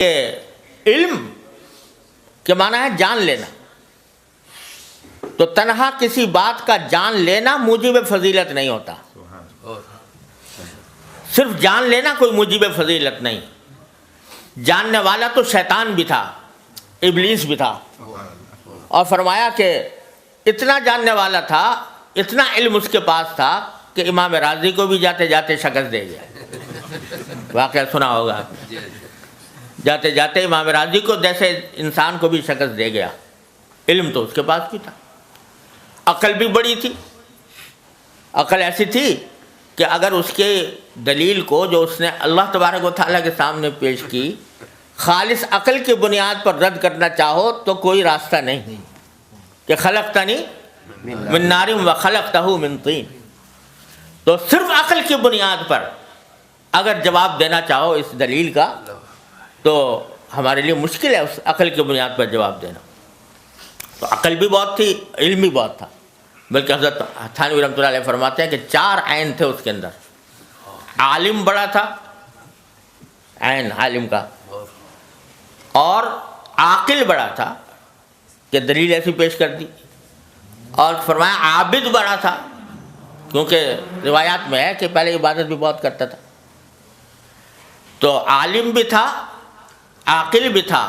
کہ علم کے معنی ہے جان لینا، تو تنہا کسی بات کا جان لینا موجب فضیلت نہیں ہوتا، صرف جان لینا کوئی موجب فضیلت نہیں۔ جاننے والا تو شیطان بھی تھا، ابلیس بھی تھا، اور فرمایا کہ اتنا جاننے والا تھا، اتنا علم اس کے پاس تھا کہ امام راضی کو بھی جاتے جاتے شکست دے گیا۔ واقعہ سنا ہوگا، جاتے جاتے امام راضی کو جیسے انسان کو بھی شکست دے گیا۔ علم تو اس کے پاس بھی تھا، عقل بھی بڑی تھی، عقل ایسی تھی کہ اگر اس کے دلیل کو جو اس نے اللہ تبارک و تعالیٰ کے سامنے پیش کی خالص عقل کی بنیاد پر رد کرنا چاہو تو کوئی راستہ نہیں، کہ خلقتنی من نار و خلقتہ من طین، تو صرف عقل کی بنیاد پر اگر جواب دینا چاہو اس دلیل کا تو ہمارے لیے مشکل ہے اس عقل کی بنیاد پر جواب دینا۔ تو عقل بھی بہت تھی، علم بھی بہت تھا، بلکہ حضرت تھانوی رحمۃ اللہ علیہ فرماتے ہیں کہ 4 عین تھے اس کے اندر۔ عالم بڑا تھا، عین عالم کا، اور عاقل بڑا تھا کہ دلیل ایسی پیش کر دی، اور فرمایا عابد بڑا تھا، کیونکہ روایات میں ہے کہ پہلے عبادت بھی بہت کرتا تھا۔ تو عالم بھی تھا، عاقل بھی تھا،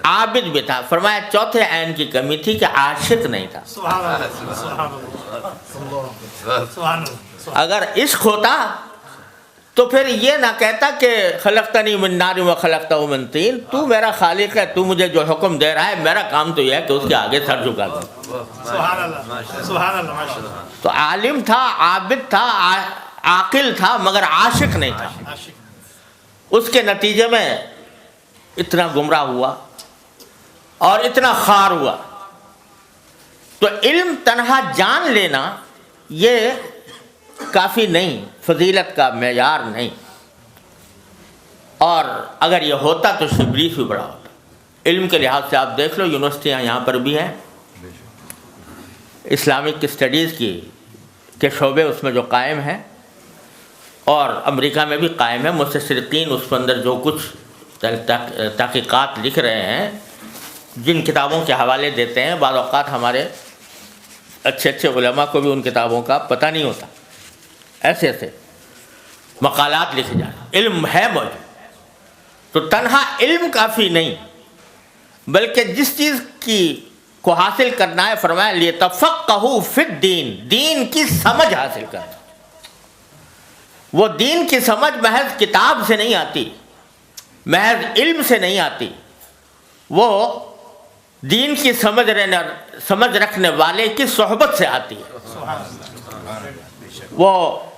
عابد بھی تھا۔ فرمایا چوتھے عین کی کمی تھی کہ عاشق نہیں تھا۔ اگر عشق ہوتا تو پھر یہ نہ کہتا کہ خلقتنی من نار و خلقتہ من طین، تو میرا خالق ہے، تو مجھے جو حکم دے رہا ہے، میرا کام تو یہ ہے کہ اس کے آگے سر جھکا دوں۔ تو عالم تھا، عابد تھا، عاقل تھا، مگر عاشق نہیں تھا۔ اس کے نتیجے میں اتنا گمراہ ہوا اور اتنا خار ہوا۔ تو علم تنہا جان لینا یہ کافی نہیں، فضیلت کا معیار نہیں، اور اگر یہ ہوتا تو ابلیس بھی بڑا ہوتا۔ علم کے لحاظ سے آپ دیکھ لو، یونیورسٹیاں یہاں پر بھی ہیں، اسلامک اسٹڈیز کے شعبے اس میں جو قائم ہیں، اور امریکہ میں بھی قائم ہے۔ مستشرقین اس کے اندر جو کچھ تحقیقات لکھ رہے ہیں، جن کتابوں کے حوالے دیتے ہیں، بعض اوقات ہمارے اچھے اچھے علماء کو بھی ان کتابوں کا پتہ نہیں ہوتا، ایسے ایسے مقالات لکھے جائیں۔ علم ہے موجود، تو تنہا علم کافی نہیں، بلکہ جس چیز کو حاصل کرنا ہے، فرمایا لیتفقہوا فی الدین، دین کی سمجھ حاصل کرنا۔ وہ دین کی سمجھ محض کتاب سے نہیں آتی، محض علم سے نہیں آتی، وہ دین کی سمجھ رکھنے والے کی صحبت سے آتی ہے۔ وہ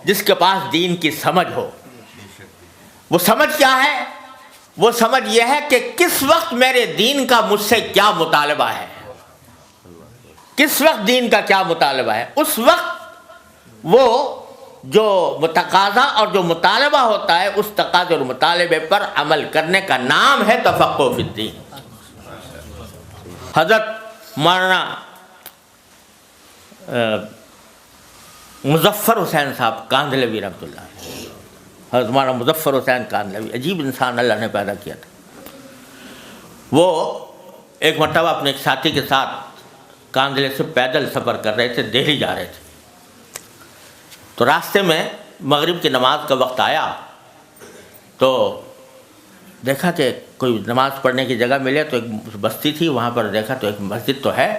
جس کے پاس دین کی سمجھ ہو، وہ سمجھ کیا ہے؟ وہ سمجھ یہ ہے کہ کس وقت میرے دین کا مجھ سے کیا مطالبہ ہے، کس وقت دین کا کیا مطالبہ ہے۔ اس وقت وہ جو تقاضا اور جو مطالبہ ہوتا ہے، اس تقاضے اور مطالبے پر عمل کرنے کا نام ہے تفقہ فی الدین۔ حضرت مولانا مظفر حسین صاحب کاندھلوی رحمۃ اللہ علیہ، حضرت مولانا مظفر حسین کاندھلوی، عجیب انسان اللہ نے پیدا کیا تھا۔ وہ ایک مرتبہ اپنے ایک ساتھی کے ساتھ کاندھلے سے پیدل سفر کر رہے تھے، دہلی جا رہے تھے۔ تو راستے میں مغرب کی نماز کا وقت آیا، تو دیکھا کہ کوئی نماز پڑھنے کی جگہ ملے، تو ایک بستی تھی، وہاں پر دیکھا تو ایک مسجد تو ہے،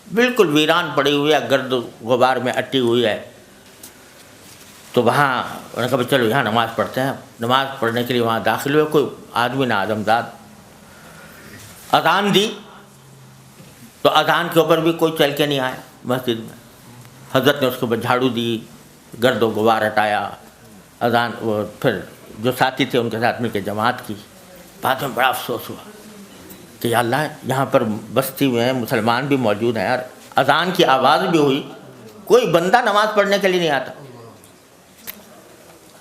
بالکل ویران پڑی ہوئی ہے، گرد غبار میں اٹی ہوئی ہے۔ تو وہاں انہوں نے کہا چلو یہاں نماز پڑھتے ہیں۔ نماز پڑھنے کے لیے وہاں داخل ہوئے، کوئی آدمی نہ آدمزاد۔ اذان دی تو اذان کے اوپر بھی کوئی چل کے نہیں آیا مسجد میں۔ حضرت نے اس کے اوپر جھاڑو دی، گرد و غبار ہٹایا، اذان، وہ پھر جو ساتھی تھے ان کے ساتھ مل کے جماعت کی۔ بعد میں بڑا افسوس ہوا کہ یا اللہ، یہاں پر بستی میں مسلمان بھی موجود ہیں، اور اذان کی آواز بھی ہوئی، کوئی بندہ نماز پڑھنے کے لیے نہیں آتا۔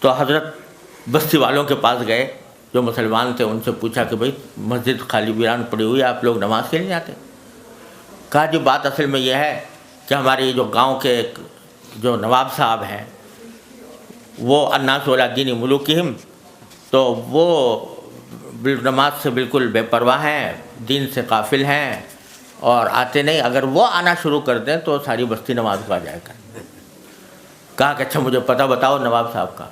تو حضرت بستی والوں کے پاس گئے جو مسلمان تھے، ان سے پوچھا کہ بھئی مسجد خالی ویران پڑی ہوئی ہے، آپ لوگ نماز کے لیے نہیں آتے؟ کہا جی بات اصل میں یہ ہے کہ ہماری جو گاؤں کے جو نواب صاحب ہیں، وہ الناس علی دین ملوکہم، تو وہ نماز سے بالکل بے پرواہ ہیں، دین سے غافل ہیں اور آتے نہیں. اگر وہ آنا شروع کر دیں تو ساری بستی نماز کو آ جائے گا. کہا کہ اچھا مجھے پتہ بتاؤ نواب صاحب کا.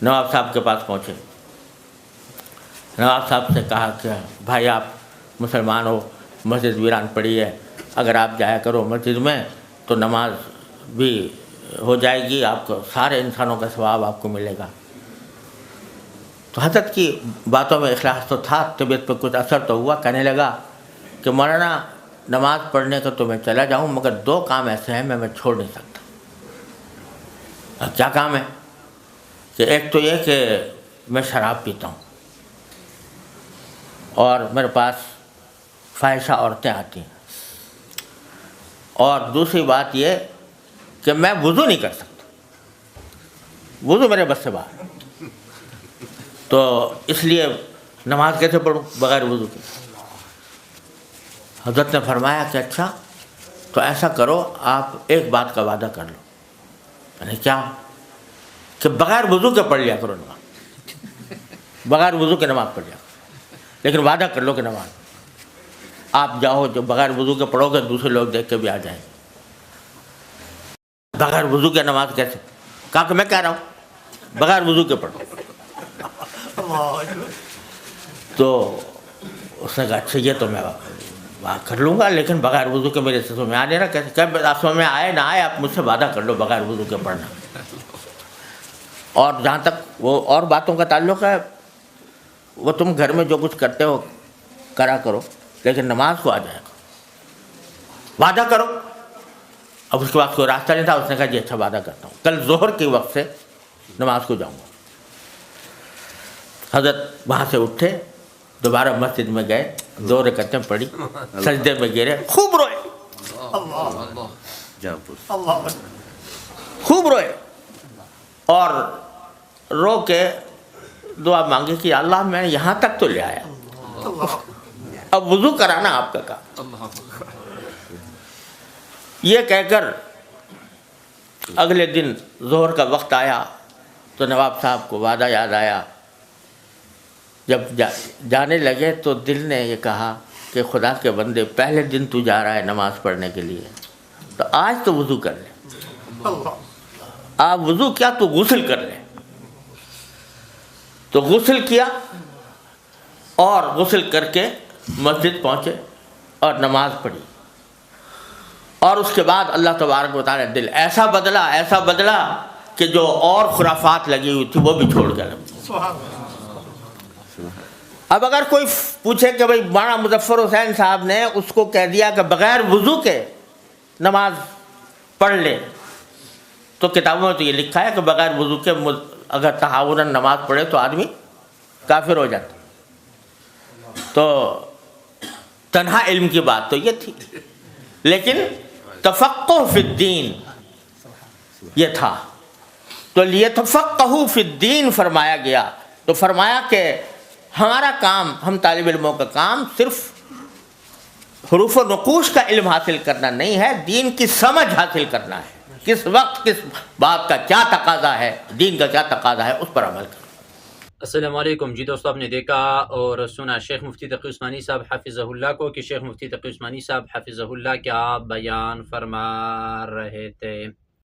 نواب صاحب کے پاس پہنچے. نواب صاحب سے کہا کہ بھائی آپ مسلمان ہو، مسجد ویران پڑی ہے، اگر آپ جایا کرو مسجد میں تو نماز بھی ہو جائے گی، آپ کو سارے انسانوں کا ثواب آپ کو ملے گا. تو حضرت کی باتوں میں اخلاص تو تھا، طبیعت پہ کچھ اثر تو ہوا. کہنے لگا کہ مولانا نماز پڑھنے کا تو میں چلا جاؤں مگر 2 کام ایسے ہیں میں چھوڑ نہیں سکتا. کیا کام ہے؟ کہ ایک تو یہ کہ میں شراب پیتا ہوں اور میرے پاس فاحشہ عورتیں آتی ہیں، اور دوسری بات یہ کہ میں وضو نہیں کر سکتا، وضو میرے بس سے باہر. تو اس لیے نماز کیسے پڑھوں بغیر وضو کے؟ حضرت نے فرمایا کہ اچھا تو ایسا کرو، آپ ایک بات کا وعدہ کر لو. یعنی کیا؟ کہ بغیر وضو کے پڑھ لیا کرو نماز، بغیر وضو کے نماز پڑھ لیا کرو، لیکن وعدہ کر لو کہ نماز آپ جاؤ جو بغیر وضو کے پڑھو گے دوسرے لوگ دیکھ کے بھی آ جائیں. بغیر وضو کے نماز کیسے؟ کہا کہ میں کہہ رہا ہوں بغیر وضو کے پڑھو. تو اس نے کہا اچھا یہ تو میں کر لوں گا، لیکن بغیر وضو کے میرے سمجھ میں آ نہیں رہا. کیسے؟ کہ سمجھ میں آئے نہ آئے آپ مجھ سے وعدہ کر لو بغیر وضو کے پڑھنا. اور جہاں تک وہ اور باتوں کا تعلق ہے وہ تم گھر میں جو کچھ کرتے ہو کرا کرو، لیکن نماز کو آ جائے گا، وعدہ کرو. اب اس کے بعد کوئی راستہ نہیں تھا. اس نے کہا جی اچھا وعدہ کرتا ہوں، کل ظہر کے وقت سے نماز کو جاؤں گا. حضرت وہاں سے اٹھے، دوبارہ مسجد میں گئے، 2 رکعتیں پڑھی، سجدے میں گرے، خوب روئے، خوب روئے اور رو کے دعا مانگی کہ اللہ میں یہاں تک تو لے آیا، اب وضو کرانا آپ کا کام. یہ کہہ کر اگلے دن ظہر کا وقت آیا تو نواب صاحب کو وعدہ یاد آیا. جب جانے لگے تو دل نے یہ کہا کہ خدا کے بندے پہلے دن تو جا رہا ہے نماز پڑھنے کے لیے تو آج تو وضو کر لے. آپ وضو کیا تو غسل کر لے. تو غسل کیا اور غسل کر کے مسجد پہنچے اور نماز پڑھی. اور اس کے بعد اللہ تبارک و تعالیٰ دل ایسا بدلا کہ جو اور خرافات لگی ہوئی تھی وہ بھی چھوڑ گیا. اب اگر کوئی پوچھے کہ بھئی مولانا مظفر حسین صاحب نے اس کو کہہ دیا کہ بغیر وضو کے نماز پڑھ لے، تو کتابوں میں تو یہ لکھا ہے کہ بغیر وضو کے اگر تہاوناً نماز پڑھے تو آدمی کافر ہو جاتا. تو تنہا علم کی بات تو یہ تھی، لیکن تفقہ فی الدین یہ تھا. تو لیتفقہوا فی الدین فرمایا گیا. تو فرمایا کہ ہمارا کام، ہم طالب علموں کا کام صرف حروف و نقوش کا علم حاصل کرنا نہیں ہے، دین کی سمجھ حاصل کرنا ہے. کس وقت کس بات کا کیا تقاضا ہے، دین کا کیا تقاضا ہے، اس پر عمل کرنا. السلام علیکم. جی دوستو، آپ نے دیکھا اور سنا شیخ مفتی تقی عثمانی صاحب حفظہ اللہ کو کہ شیخ مفتی تقی عثمانی صاحب حفظہ اللہ کیا بیان فرما رہے تھے.